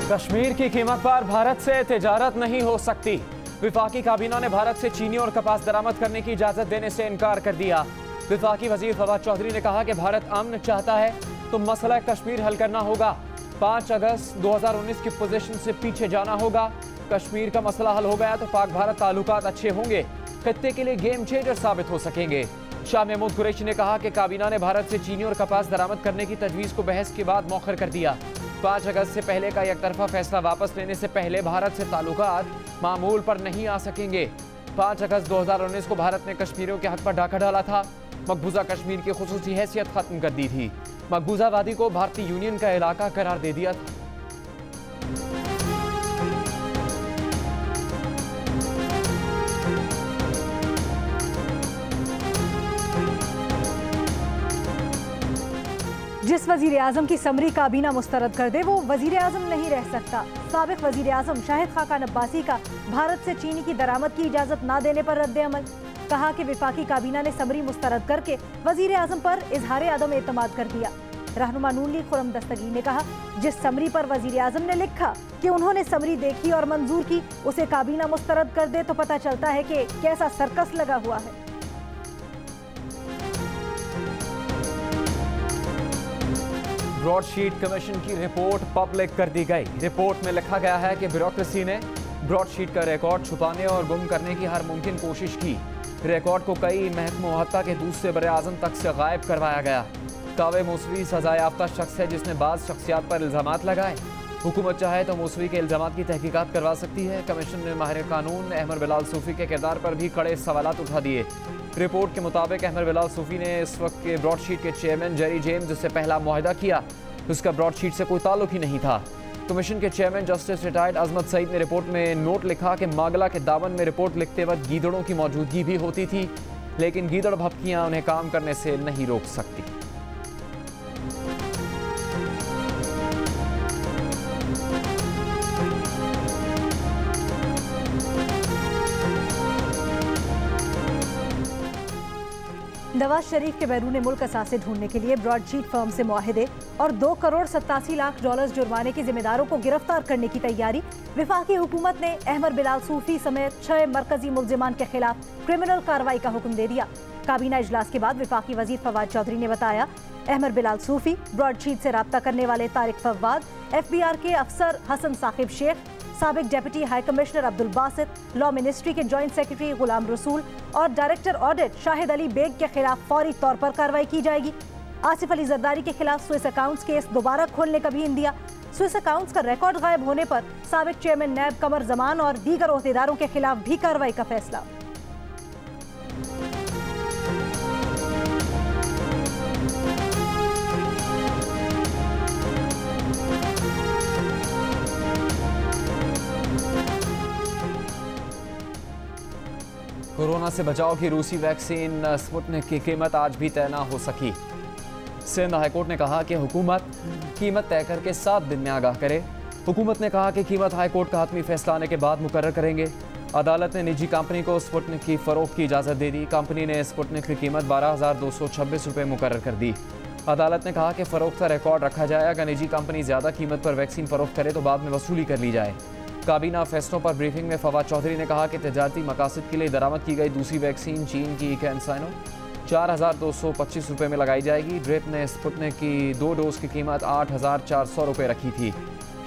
कश्मीर की कीमत पर भारत से तिजारत नहीं हो सकती। विफाकी काबीना ने भारत से चीनी और कपास दरामद करने की इजाजत देने से इनकार कर दिया। विफाकी वजीर फवाद चौधरी ने कहा कि भारत अमन चाहता है तो मसला कश्मीर हल करना होगा। 5 अगस्त 2019 की पोजीशन से पीछे जाना होगा। कश्मीर का मसला हल हो गया तो पाक भारत ताल्लुकात अच्छे होंगे, खत्ते के लिए गेम चेंजर साबित हो सकेंगे। शाह महमूद कुरैशी ने कहा कि काबीना ने भारत से चीनी और कपास दरामद करने की तजवीज़ को बहस के बाद मौखर कर दिया। 5 अगस्त से पहले का एक तरफा फैसला वापस लेने से पहले भारत से ताल्लुकात मामूल पर नहीं आ सकेंगे। 5 अगस्त 2019 को भारत ने कश्मीरियों के हक पर डाका डाला था। मकबूजा कश्मीर की खुसूसी हैसियत खत्म कर दी थी। मकबूजा वादी को भारतीय यूनियन का इलाका करार दे दिया था। जिस वजीर आजम की समरी काबीना मुस्तरद कर दे वो वजीर आजम नहीं रह सकता। साबिक वजीर आजम शाहिद खाकान अब्बासी का भारत से चीनी की दरामद की इजाजत न देने पर रद्द अमल। कहा कि विफाकी काबीना ने समरी मुस्तरद करके वजीर आजम पर इजहार अदम एतमाद कर दिया। रहनुमा नून लीग खुर्रम दस्तगीर ने कहा, जिस समरी पर वजीर आजम ने लिखा कि उन्होंने समरी देखी और मंजूर की, उसे काबीना मुस्तरद कर दे तो पता चलता है कि कैसा सर्कस लगा हुआ है। ब्रॉडशीट कमीशन की रिपोर्ट पब्लिक कर दी गई। रिपोर्ट में लिखा गया है कि ब्यूरोक्रेसी ने ब्रॉडशीट का रिकॉर्ड छुपाने और गुम करने की हर मुमकिन कोशिश की। रिकॉर्ड को कई महकमा हत्ता के दूसरे बड़े आजम तक से गायब करवाया गया। कावे मौसवी सजा याफ्ता शख्स है जिसने बाज़ शख्सियात पर इल्ज़ामात लगाए। हुकूमत चाहे तो मौसवी के इल्ज़ामात की तहकीकात करवा सकती है। कमीशन ने माहिर कानून अहमद बिलाल सूफ़ी के किरदार पर भी कड़े सवालात उठा दिए। रिपोर्ट के मुताबिक अहमद बिलाल सूफ़ी ने इस वक्त के ब्रॉडशीट के चेयरमैन जेरी जेम्स जिससे पहला मुआहदा किया, उसका ब्रॉडशीट से कोई ताल्लुक ही नहीं था। कमीशन के चेयरमैन जस्टिस रिटायर्ड अजमत सईद ने रिपोर्ट में नोट लिखा कि मागला के दामन में रिपोर्ट लिखते वक्त गीदड़ों की मौजूदगी भी होती थी, लेकिन गीदड़ भपकियां उन्हें काम करने से नहीं रोक सकती। नवाज शरीफ के बैरून मुल्क असासे ढूंढने के लिए ब्रॉडशीट फर्म से मुआहदे और 2 करोड़ 87 लाख डॉलर जुर्माने के जिम्मेदारों को गिरफ्तार करने की तैयारी। विफाकी हुकूमत ने अहमद बिलाल सूफी समेत 6 मरकजी मुल्जिमान के खिलाफ क्रिमिनल कार्रवाई का हुक्म दे दिया। काबीना इजलास के बाद विफाकी वजीर फवाद चौधरी ने बताया, अहमद बिलाल सूफी, ब्रॉडशीट से राब्ता करने वाले तारिक फवाद, FBR के अफसर हसन साकिब शेख, साबिक deputy high commissioner Abdul Basit, law ministry के जॉइंट सेक्रेटरी गुलाम रसूल और डायरेक्टर ऑडिट शाहिद अली बेग के खिलाफ फौरी तौर पर कार्रवाई की जाएगी। आसिफ अली जरदारी के खिलाफ स्विस अकाउंट्स केस दोबारा खोलने का भी इंदिया। स्विस अकाउंट्स का रिकॉर्ड गायब होने पर साबिक चेयरमैन नैब कमर जमान और दीगर ओहदेदारों के खिलाफ भी कार्रवाई का फैसला। कोरोना से बचाव की रूसी वैक्सीन स्पुतनिक की कीमत आज भी तय न हो सकी। सिंध हाईकोर्ट ने कहा कि हुकूमत कीमत तय करके 7 दिन में आगाह करे। हुकूमत ने कहा कि कीमत हाईकोर्ट का हतमी फैसला आने के बाद मुकर्रर करेंगे। अदालत ने निजी कंपनी को स्पुतनिक की फरोख्त की इजाज़त दे दी। कंपनी ने स्पुतनिक की कीमत 12,226 रुपये मुकर्रर कर दी। अदालत ने कहा कि फ़रोख्त का रिकॉर्ड रखा जाए। अगर निजी कंपनी ज़्यादा कीमत पर वैक्सीन फ़रोख्त करे तो बाद में वसूली कर ली जाए। काबीना फैसलों पर ब्रीफिंग में फवाद चौधरी ने कहा कि तजारती मकासद के लिए दरामद की गई दूसरी वैक्सीन चीन की कैंसाइनो 4,225 रुपये में लगाई जाएगी। ड्रेप ने स्पुतनिक की 2 डोज की कीमत 8,400 रुपये रखी थी।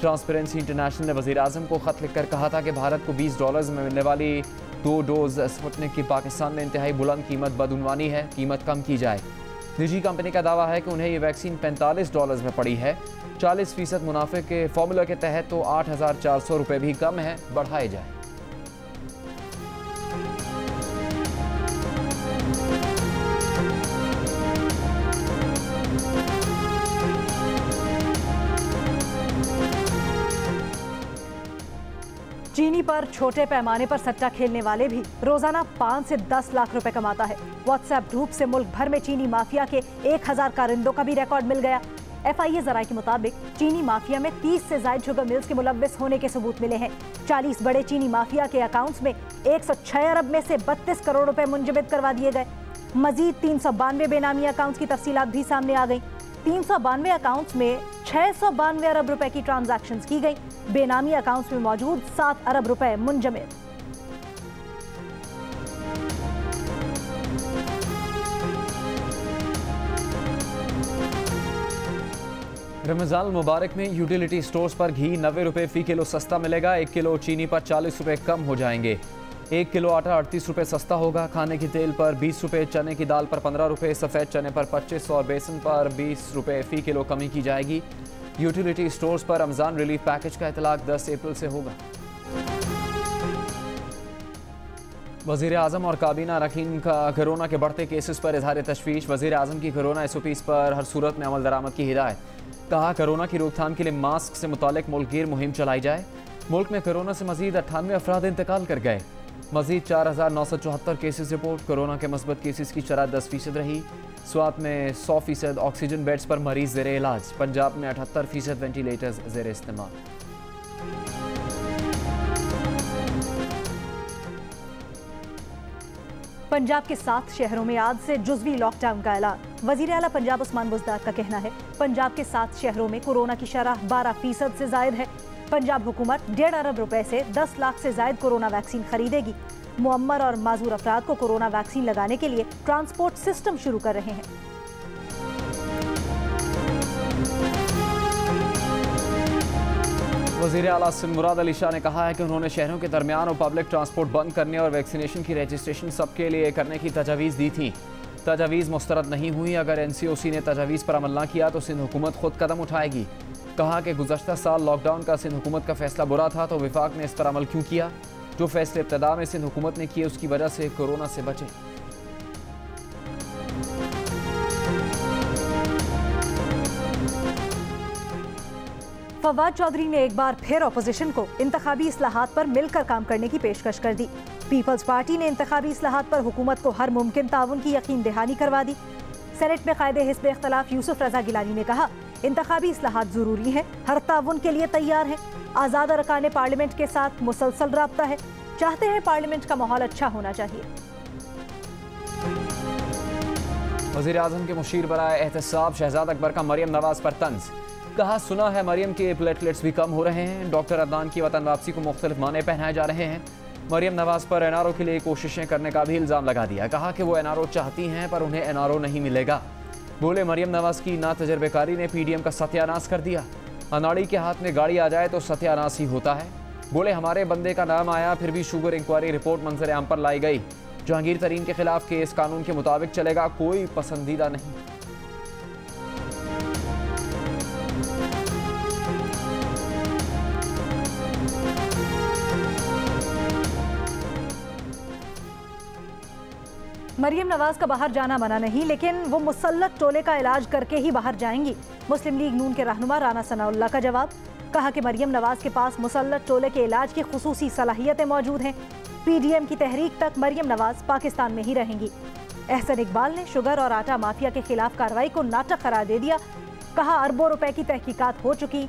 ट्रांसपेरेंसी इंटरनेशनल ने वज़ीर आज़म को ख़त लिखकर कहा था कि भारत को $20 में मिलने वाली 2 डोज स्पुतनिक की पाकिस्तान में इंतहाई बुलंद कीमत बदउनवानी है, कीमत कम की जाए। निजी कंपनी का दावा है कि उन्हें ये वैक्सीन $45 में पड़ी है। 40% मुनाफे के फॉर्मूला के तहत तो 8,400 रुपये भी कम है, बढ़ाए जाए। चीनी पर छोटे पैमाने पर सट्टा खेलने वाले भी रोजाना 5 से 10 लाख रुपए कमाता है। व्हाट्सएप ग्रुप से मुल्क भर में चीनी माफिया के 1000 कारिंदों का भी रिकॉर्ड मिल गया। FIA जराये के मुताबिक चीनी माफिया में 30 से ज्यादा शुगर मिल्स के मुलव्विस होने के सबूत मिले हैं। 40 बड़े चीनी माफिया के अकाउंट्स में 106 अरब में से 32 करोड़ रुपए मुंजमद करवा दिए गए। मजीद 392 बेनामी अकाउंट्स की तफसीलात भी सामने आ गई। 392 अकाउंट्स में 692 अरब रुपए की ट्रांजैक्शंस की गई। बेनामी अकाउंट्स में मौजूद 7 अरब रुपए मुंजमद। रमजान मुबारक में यूटिलिटी स्टोर्स पर घी 90 रुपए फी किलो सस्ता मिलेगा। 1 किलो चीनी पर 40 रुपए कम हो जाएंगे। 1 किलो आटा 38 रुपए सस्ता होगा। खाने के तेल पर 20 रुपए, चने की दाल पर 15 रुपए, सफ़ेद चने पर 25 और बेसन पर 20 रुपए फी किलो कमी की जाएगी। यूटिलिटी स्टोर्स पर रमजान रिलीफ पैकेज का इतलाक 10 अप्रैल से होगा। वज़ीर आज़म और काबीना अरकान का कोरोना के बढ़ते केसेस पर इजहार तशवीश। वज़ीर आज़म की कोरोना SOPs पर हर सूरत में अमल दरामद की हिदायत। कहा कोरोना की रोकथाम के लिए मास्क से मुतालिक मुल्कगीर मुहिम चलाई जाए। मुल्क में कोरोना से मजीद 98 अफराद इंतकाल कर गए। मजीद 4974 केसेस रिपोर्ट। कोरोना के मस्बत केसेस की शरह 10% रही। स्वात में 100% ऑक्सीजन बेड्स पर मरीज ज़ेरे इलाज। पंजाब में 78% वेंटिलेटर्स ज़ेरे इस्तेमाल। पंजाब के 7 शहरों में आज से जुज़वी लॉकडाउन का ऐलान। वज़ीर आला पंजाब उस्मान बुज़दार का कहना है पंजाब के 7 शहरों में कोरोना की शरह 12% से जायद है। पंजाब हुकूमत 1.5 अरब रुपए से 10 लाख से जायद कोरोना वैक्सीन खरीदेगी। मुअम्मर और माजूर अफराद को कोरोना वैक्सीन लगाने के लिए ट्रांसपोर्ट सिस्टम शुरू कर रहे हैं। वज़ीर आला सिंध मुराद अली शाह ने कहा है कि उन्होंने शहरों के दरमियान और पब्लिक ट्रांसपोर्ट बंद करने और वैक्सीनेशन की रजिस्ट्रेशन सबके लिए करने की तजावीज़ दी थी। तजावीज़ मुस्तरद नहीं हुई। अगर NCOC ने तजावीज़ पर अमल न किया तो सिंध हुकूमत खुद कदम उठाएगी। कहा कि गुज़श्ता साल लॉकडाउन का सिंध हुकूमत का फैसला बुरा था तो विफाक ने इस पर अमल क्यों किया। जो फैसले इब्तदा में सिंध हुकूमत ने किए उसकी वजह से कोरोना से बचे। फवाद चौधरी ने एक बार फिर अपोजिशन को इंतखाबी इस्लाहात पर मिलकर काम करने की पेशकश कर दी। पीपल्स पार्टी ने इंतखाबी इस्लाहात पर हुकूमत को हर मुमकिन ताउन की यकीन दहानी करवा दी। सेनेट में कायदे हिस्ब इख्तलाफ यूसुफ रजा गिलानी ने कहा इंतखाबी इस्लाहात जरूरी है, हर ताउन के लिए तैयार है। आज़ाद अरकान पार्लियामेंट के साथ मुसलसल राब्ता है। चाहते हैं पार्लियामेंट का माहौल अच्छा होना चाहिए। वज़ीर आज़म के मुशीर बराए एहतसाब शहजाद अकबर का मरियम नवाज पर तंज। कहा सुना है मरियम के प्लेटलेट्स भी कम हो रहे हैं। डॉक्टर अदनान की वतन वापसी को मुख्तलिफ माने पहनाए जा रहे हैं। मरियम नवाज पर NRO के लिए कोशिशें करने का भी इल्ज़ाम लगा दिया। कहा कि वो NRO चाहती हैं पर उन्हें NRO नहीं मिलेगा। बोले मरियम नवाज की ना तजर्बेकारी ने PDM का सत्यानाश कर दिया। अनाड़ी के हाथ में गाड़ी आ जाए तो सत्यानाश ही होता है। बोले हमारे बंदे का नाम आया फिर भी शुगर इंक्वायरी रिपोर्ट मंजर आम पर लाई गई। जहांगीर तरीन के खिलाफ केस कानून के मुताबिक चलेगा, कोई पसंदीदा नहीं। मरियम नवाज का बाहर जाना मना नहीं, लेकिन वो मुसल्लत टोले का इलाज करके ही बाहर जाएंगी। मुस्लिम लीग नून के रहनुमा राना सनाउल्लाह का जवाब। कहा कि मरियम नवाज के पास मुसल्लत टोले के इलाज की खुसूसी सलाहियतें मौजूद हैं। PDM की तहरीक तक मरियम नवाज पाकिस्तान में ही रहेंगी। एहसन इकबाल ने शुगर और आटा माफिया के खिलाफ कार्रवाई को नाटक करार दे दिया। कहा अरबों रुपए की तहकीकात हो चुकी,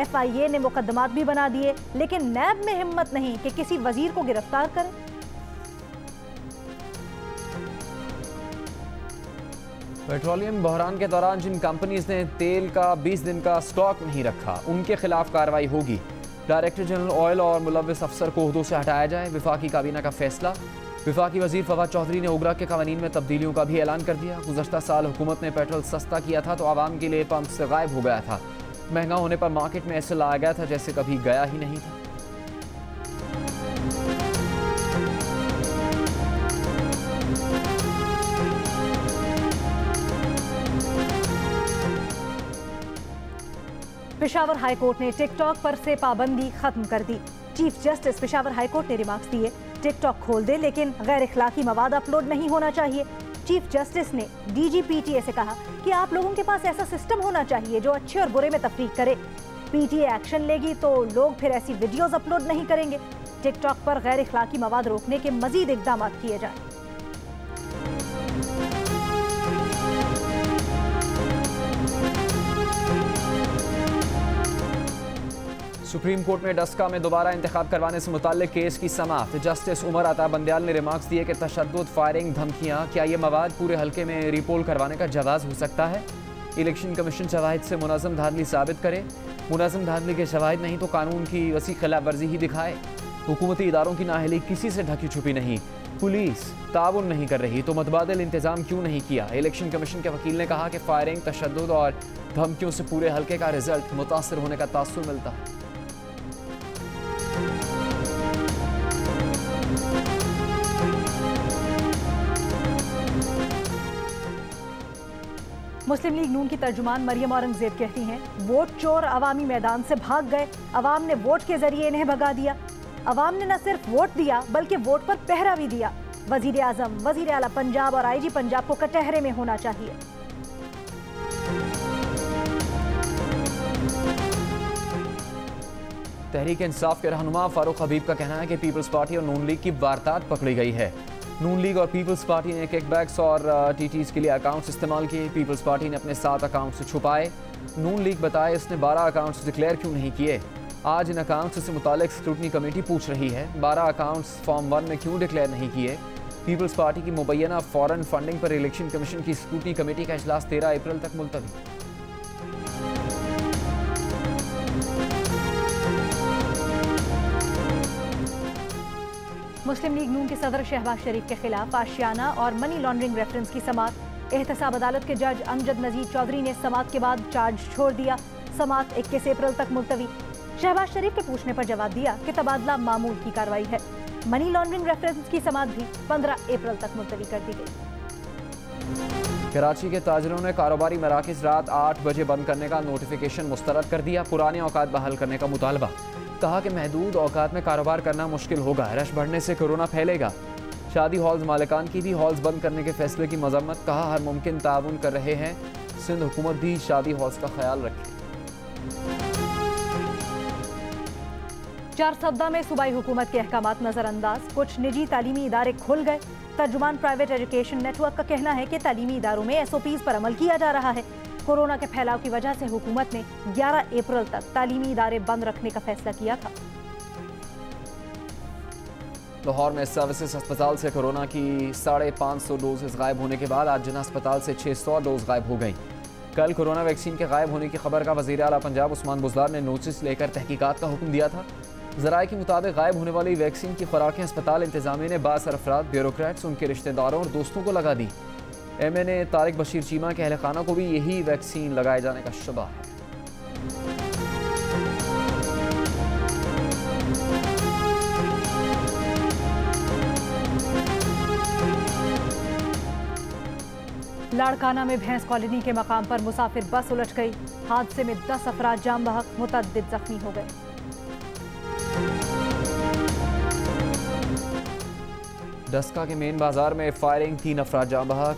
FIA ने मुकदमात भी बना दिए, लेकिन नैब में हिम्मत नहीं कि किसी वजीर को गिरफ्तार करे। पेट्रोलियम बहरान के दौरान जिन कंपनीज ने तेल का 20 दिन का स्टॉक नहीं रखा उनके खिलाफ कार्रवाई होगी। डायरेक्टर जनरल ऑयल और मुलव्विस अफसर को ओहदों से हटाया जाए, विफाकी काबीना का फैसला। विफाकी वजीर फवाद चौधरी ने उगरा के कवानीन में तब्दीलियों का भी ऐलान कर दिया। गुज़श्ता साल हुकूमत ने पेट्रोल सस्ता किया था तो आवाम के लिए पंप से गायब हो गया था। महंगा होने पर मार्केट में ऐसे लाया गया था जैसे कभी गया ही नहीं था। पेशावर हाईकोर्ट ने टिकटॉक पर से पाबंदी खत्म कर दी। चीफ जस्टिस पेशावर हाईकोर्ट ने रिमार्क्स दिए टिकटॉक खोल दे लेकिन गैर इखलाकी मवाद अपलोड नहीं होना चाहिए। चीफ जस्टिस ने DG/PTA से कहा कि आप लोगों के पास ऐसा सिस्टम होना चाहिए जो अच्छे और बुरे में तफरीक करे। PTA एक्शन लेगी तो लोग फिर ऐसी वीडियोस अपलोड नहीं करेंगे। टिकटॉक पर गैर इखलाकी मवाद रोकने के मजीद इकदाम किए जाएं। सुप्रीम कोर्ट में डस्का में दोबारा इंतखाब करवाने से मुताल्लिक केस की समाअत। जस्टिस उमर अता बंदयाल ने रिमार्क्स दिए कि तशद्दुद, फायरिंग, धमकियां, क्या ये मवाद पूरे हल्के में रिपोल करवाने का जवाज हो सकता है। इलेक्शन कमीशन शवाहिद से मुनाज़म धांधली साबित करे, मुनाज़म धांधली के शवाहिद नहीं तो कानून की वसी खिलाफ वर्जी ही दिखाए। हुकूमती इदारों की नाअहली किसी से ढकी छुपी नहीं, पुलिस ताउन नहीं कर रही तो मतबादल इंतजाम क्यों नहीं किया। इलेक्शन कमीशन के वकील ने कहा कि फायरिंग, तशद्दुद और धमकियों से पूरे हल्के का रिजल्ट मुतासर होने का तासुर मिलता है। मुस्लिम लीग नून की तर्जुमान मरियम औरंगजेब कहती हैं, वोट चोर अवामी मैदान से भाग गए, अवाम ने वोट के जरिए इन्हें भगा दिया। अवाम ने न सिर्फ वोट दिया बल्कि वोट पर पहरा भी दिया। वजीर आजम, वजीर आला पंजाब और IG पंजाब को कटहरे में होना चाहिए। तहरीक इंसाफ के रहनुमा फारूक हबीब का कहना है कि पीपल्स पार्टी और नून लीग की वारदात पकड़ी गई है। नून लीग और पीपल्स पार्टी ने किकबैक्स और TTs के लिए अकाउंट्स इस्तेमाल किए। पीपल्स पार्टी ने अपने 7 अकाउंट्स छुपाए। नून लीग बताए इसने 12 अकाउंट्स डिक्लेयर क्यों नहीं किए। आज इन अकाउंट्स से मुतालिक स्क्रूटनी कमेटी पूछ रही है 12 अकाउंट्स फॉर्म 1 में क्यों डिक्लेयर नहीं किए। पीपल्स पार्टी की मुबैना फॉरेन फंडिंग पर इलेक्शन कमीशन की स्क्रूटनी कमेटी का इजलास 13 अप्रैल तक मुलतवी। मुस्लिम लीग नून के सदर शहबाज शरीफ के खिलाफ आशियाना और मनी लॉन्ड्रिंग रेफरेंस की समाअत। एहतसाब अदालत के जज अमजद नजीर चौधरी ने समाअत के बाद चार्ज छोड़ दिया। समाअत 21 अप्रैल तक मुलतवी। शहबाज शरीफ के पूछने पर जवाब दिया कि तबादला मामूल की कार्रवाई है। मनी लॉन्ड्रिंग रेफरेंस की समाअत भी 15 अप्रैल तक मुलतवी कर दी गई। कराची के ताजरों ने कारोबारी मराकज़ रात 8 बजे बंद करने का नोटिफिकेशन मुस्तरद कर दिया। पुराने औकात बहाल करने का मुतालबा। कहा कि महदूद औकात में कारोबार करना मुश्किल होगा, रश बढ़ने से कोरोना फैलेगा। शादी हॉल्स मालिकान की भी हॉल्स बंद करने के फैसले की मजम्मत। कहा हर मुमकिन ताउन कर रहे हैं, सिंध हुकूमत भी शादी हॉल्स का ख्याल रखे। चारसद्दा में सूबाई हुकूमत के अहकामात नजरअंदाज। कुछ निजी तालीमी इदारे खुल गए। तर्जुमान प्राइवेट एजुकेशन नेटवर्क का कहना है कि तालीमी इदारों में SOPs पर अमल किया जा रहा है। कोरोना के फैलाव की वजह से हुकूमत ने 11 अप्रैल तक तालीमी इदारे बंद रखने का फैसला किया था। लाहौर में सर्विसेज अस्पताल से कोरोना की 550 डोजेस गायब होने के बाद आज जिना अस्पताल से 600 डोज गायब हो गई। कल कोरोना वैक्सीन के गायब होने की खबर का वज़ीर आला पंजाब उस्मान बुज़दार ने नोटिस लेकर तहकीकात का हुक्म दिया था। ज़राए के मुताबिक गायब होने वाली वैक्सीन की खुराकें अस्पताल इंतजामिया ने बास अफराद, ब्यूरोक्रेट्स, उनके रिश्तेदारों और दोस्तों को लगा दी। MNA तारिक बशीर चीमा के अहल खाना को भी यही वैक्सीन लगाए जाने का शुबा है। लाड़काना में भैंस कॉलोनी के मकाम पर मुसाफिर बस उलट गई। हादसे में 10 अफराद जाम बहक, मुतअद्दिद जख्मी हो गए। डस्का के मेन बाजार में फायरिंग, 3 अफराद जाम बहक।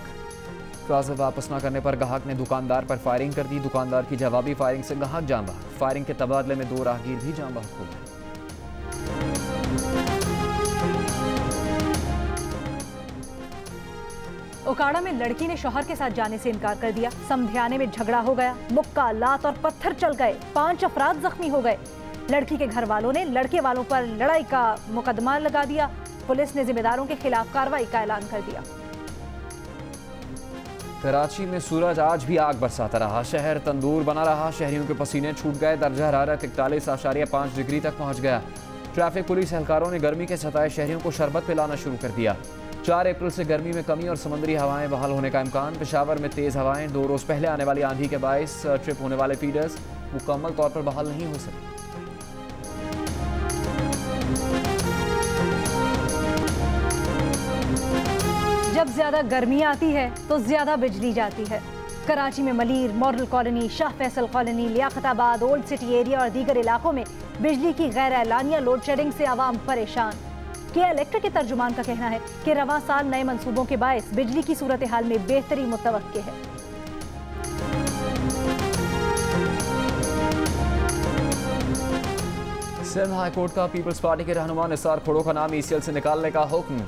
ट्राउजर वापस न करने पर गाहक ने दुकानदार पर फायरिंग कर दी। दुकानदार की जवाबी फायरिंग से गाहक जाम बहक। फायरिंग के तबादले में 2 राहगीर भी जाम बहक हो गए। ओकाड़ा में लड़की ने शौहर के साथ जाने से इनकार कर दिया। समझाने में झगड़ा हो गया। मुक्का, लात और पत्थर चल गए। 5 अफराद जख्मी हो गए। लड़की के घर वालों ने लड़के वालों पर लड़ाई का मुकदमा लगा दिया। पुलिस ने जिम्मेदारों के खिलाफ कार्रवाई का ऐलान कर दिया। कराची में सूरज आज भी आग बरसाता रहा। शहर तंदूर बना रहा। शहरियों के पसीने छूट गए। दर्जा हरारत 41.5 डिग्री तक पहुंच गया। ट्रैफिक पुलिस एहलकारों ने गर्मी के सताए शहरियों को शरबत पिलाना शुरू कर दिया। 4 अप्रैल से गर्मी में कमी और समुद्री हवाएं बहाल होने का इम्कान। पेशावर में तेज हवाएं। 2 रोज पहले आने वाली आंधी के बायस ट्रिप होने वाले फीडर्स मुकम्मल तौर पर बहाल नहीं हो सके। जब ज्यादा गर्मी आती है तो ज्यादा बिजली जाती है। कराची में Malir, model colony, Shah Faisal colony, Liaquatabad, old city area और दीगर इलाकों में बिजली की गैर एलानिया लोड शेडिंग से आवाम परेशान। के इलेक्ट्रिक के तर्जुमान का कहना है कि रवां साल नए मंसूबों के बायस बिजली की सूरत हाल में बेहतरी मुतवक्के है। सिंध हाई कोर्ट का पीपल्स पार्टी के रहनुमा निसार खोड़ो का नाम ECL से निकालने का हुक्म।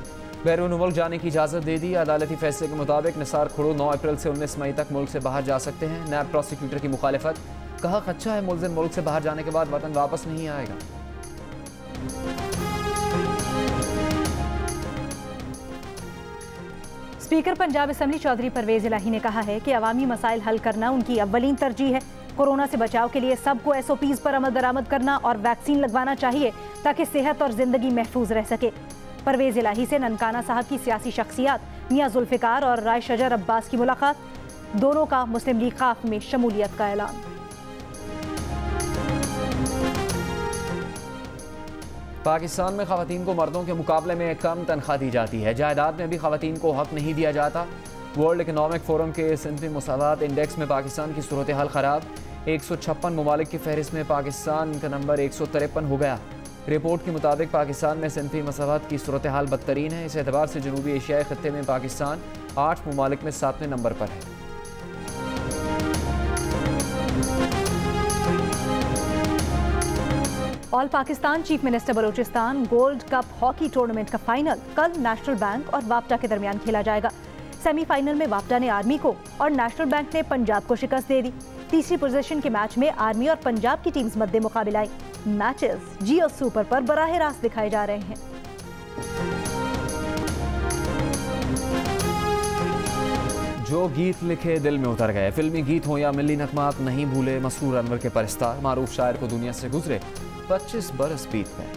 बैरून मुल्क जाने की इजाज़त दे दी। अदालती फैसले के मुताबिक निसार खोड़ो 9 अप्रैल से 19 मई तक मुल्क से बाहर जा सकते हैं। नैब प्रोसिक्यूटर की मुखालिफत। कहा खदशा है मुल्ज़िम मुल्क से बाहर जाने के बाद वतन वापस नहीं आएगा। स्पीकर पंजाब असेंबली चौधरी परवेज इलाही ने कहा है कि अवामी मसाइल हल करना उनकी अव्वलीन तरजीह है। कोरोना से बचाव के लिए सबको SOPs पर अमल दरामद करना और वैक्सीन लगवाना चाहिए ताकि सेहत और जिंदगी महफूज रह सके। परवेज इलाही से ननकाना साहब की सियासी शख्सियात मियां जुल्फिकार और राय शजर अब्बास की मुलाकात, दोनों का मुस्लिम लीग खाफ में शमूलियत का ऐलान। पाकिस्तान में खवातीन को मर्दों के मुकाबले में कम तनख्वाह दी जाती है। जायदाद में भी खवातीन को हक नहीं दिया जाता। वर्ल्ड इकनॉमिक फोरम के सिनफी मसावात इंडेक्स में पाकिस्तान की सूरत हाल ख़राब। 156 ममालिक की फहरिस्त में पाकिस्तान का नंबर 153 हो गया। रिपोर्ट के मुताबिक पाकिस्तान में सिनफी मसावात की सूरत हाल बदतरीन है। इस एतबार से जनूबी एशियाई खत्ते में पाकिस्तान 8 ममालिक में 7वें नंबर पर है। All Pakistan chief minister Balochistan gold cup hockey tournament का फाइनल कल नेशनल बैंक और वापटा के दरमियान खेला जाएगा। सेमीफाइनल में वापटा ने आर्मी को और नेशनल बैंक ने पंजाब को शिकस्त दे दी। तीसरी पोजीशन के मैच में आर्मी और पंजाब की टीम्स मध्य मुकाबला आई। मैचेस जियो सुपर पर बराह रास्त दिखाए जा रहे हैं। जो गीत लिखे दिल में उतर गए, फिल्मी गीत हो या मिली नगमात नहीं भूले मसरूर अनवर के परिस्तार, मारूफ शायर को दुनिया से गुजरे 25 बरस बीत गए।